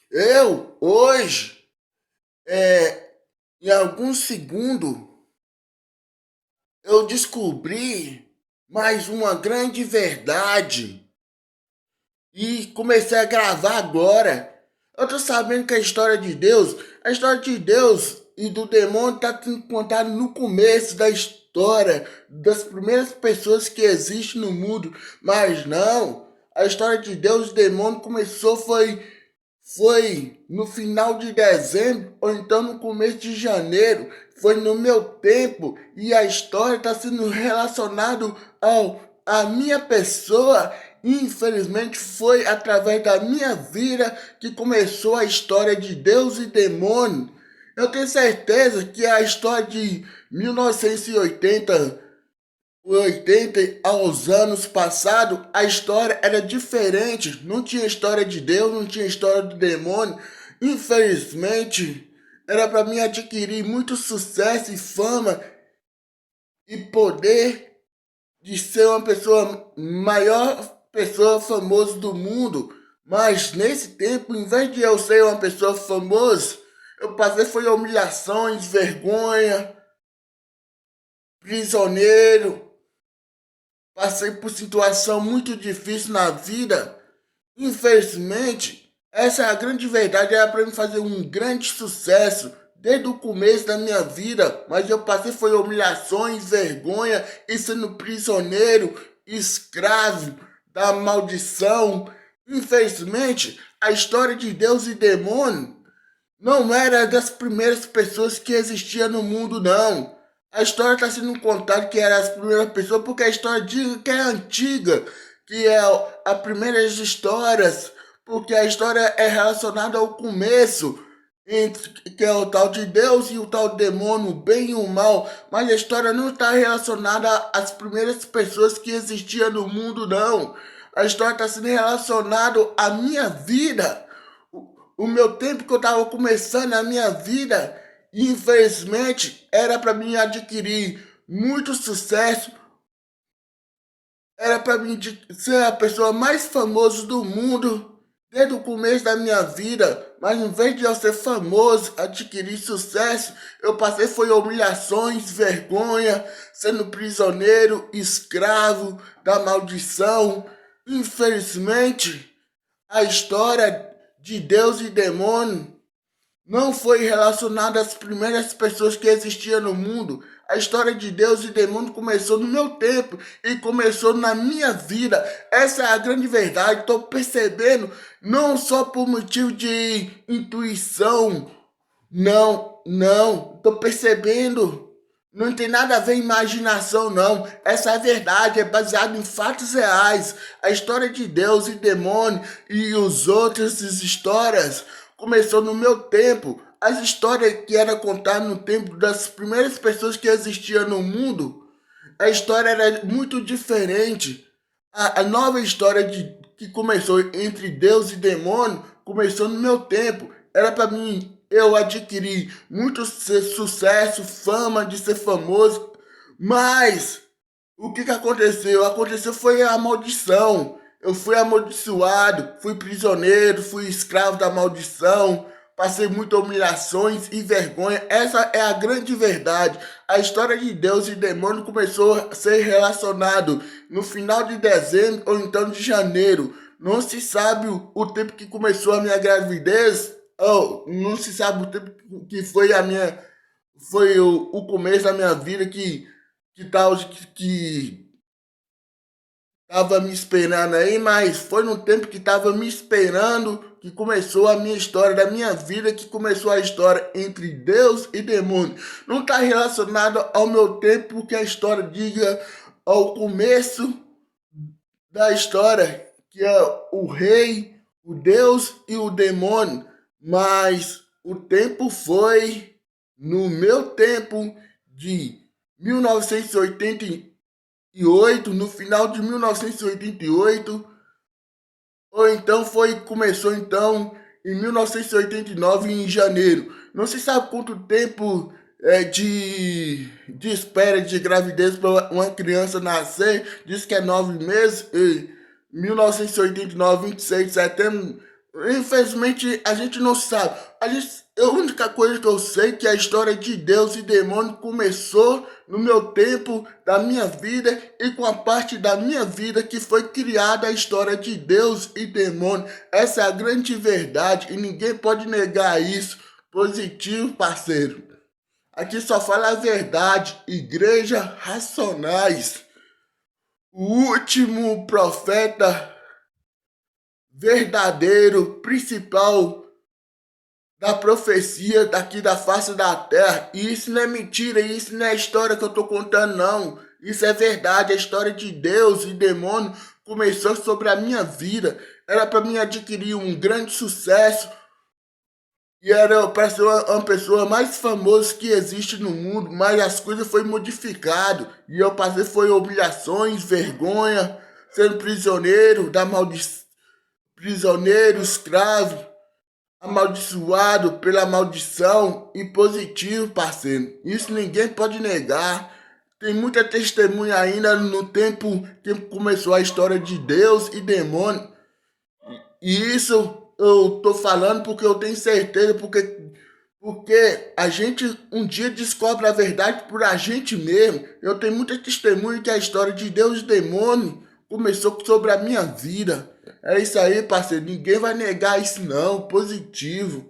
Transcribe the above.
Eu, hoje, em alguns segundos, eu descobri mais uma grande verdade e comecei a gravar agora. Eu tô sabendo que a história de Deus e do demônio tá sendo contada no começo da história, das primeiras pessoas que existem no mundo, mas não. A história de Deus e demônio foi no final de dezembro ou então no começo de janeiro. Foi no meu tempo e a história está sendo relacionada ao a minha pessoa. Infelizmente foi através da minha vida que começou a história de Deus e demônio. Eu tenho certeza que a história de 1980 aos anos passados, a história era diferente. Não tinha história de Deus, não tinha história do demônio. Infelizmente, era para mim adquirir muito sucesso e fama e poder de ser uma pessoa maior pessoa famosa do mundo. Mas nesse tempo, em vez de eu ser uma pessoa famosa, eu passei foi humilhações, vergonha, prisioneiro. Passei por situação muito difícil na vida. Infelizmente, essa é a grande verdade. Era para mim fazer um grande sucesso desde o começo da minha vida. Mas eu passei foi humilhações, vergonha e sendo prisioneiro, escravo da maldição. Infelizmente, a história de Deus e demônio não era das primeiras pessoas que existia no mundo, não. A história está sendo contada que era as primeiras pessoas, porque a história diz que é antiga, que é as primeiras histórias, porque a história é relacionada ao começo, entre, que é o tal de Deus e o tal demônio, o bem e o mal, mas a história não está relacionada às primeiras pessoas que existiam no mundo, não. A história está sendo relacionada à minha vida, o meu tempo que eu estava começando a minha vida, infelizmente, era para mim adquirir muito sucesso, era para mim ser a pessoa mais famosa do mundo desde o começo da minha vida, mas em vez de eu ser famoso, adquirir sucesso, eu passei foi humilhações, vergonha, sendo prisioneiro, escravo da maldição. Infelizmente, a história de Deus e demônio não foi relacionada às primeiras pessoas que existiam no mundo. A história de Deus e demônio começou no meu tempo e começou na minha vida. Essa é a grande verdade. Estou percebendo, não só por motivo de intuição. Não, não. Estou percebendo. Não tem nada a ver com imaginação, não. Essa é a verdade, é baseado em fatos reais. A história de Deus e demônio e os outras histórias começou no meu tempo. As histórias que era contada no tempo das primeiras pessoas que existiam no mundo, a história era muito diferente. A nova história que começou entre Deus e demônio começou no meu tempo. Era para mim eu adquirir muito sucesso, fama de ser famoso, mas o que aconteceu? Aconteceu foi a maldição. Eu fui amaldiçoado, fui prisioneiro, fui escravo da maldição, passei muitas humilhações e vergonha. Essa é a grande verdade. A história de Deus e demônio começou a ser relacionado no final de dezembro ou então de janeiro. Não se sabe o tempo que começou a minha gravidez, ou não se sabe o tempo que foi a minha foi o começo da minha vida que tal que tava me esperando aí, mas foi no tempo que tava me esperando que começou a minha história da minha vida, que começou a história entre Deus e demônio. Não está relacionado ao meu tempo, porque a história diga ao começo da história, que é o rei, o Deus e o demônio, mas o tempo foi no meu tempo de 1988, no final de 1988, ou então começou então em 1989 em janeiro. Não se sabe quanto tempo de espera de gravidez para uma criança nascer, diz que é 9 meses, e 1989, 26 de setembro, Infelizmente, a gente não sabe. A única coisa que eu sei é que a história de Deus e demônio começou no meu tempo da minha vida e com a parte da minha vida que foi criada a história de Deus e demônio. Essa é a grande verdade e ninguém pode negar isso. Positivo, parceiro. Aqui só fala a verdade. Igreja Racionais. O último profeta verdadeiro, principal da profecia daqui da face da terra. E isso não é mentira, isso não é história que eu tô contando, não. Isso é verdade, a história de Deus e demônio começou sobre a minha vida. Era para mim adquirir um grande sucesso e era para ser uma pessoa mais famosa que existe no mundo, mas as coisas foram modificadas e eu passei foi humilhações, vergonha, sendo prisioneiro da maldição, prisioneiro, escravo, amaldiçoado pela maldição e positivo, parceiro. Isso ninguém pode negar. Tem muita testemunha ainda no tempo que começou a história de Deus e demônio. E isso eu tô falando porque eu tenho certeza, porque a gente um dia descobre a verdade por a gente mesmo. Eu tenho muita testemunha que a história de Deus e demônio começou sobre a minha vida. É isso aí, parceiro. Ninguém vai negar isso não. Positivo.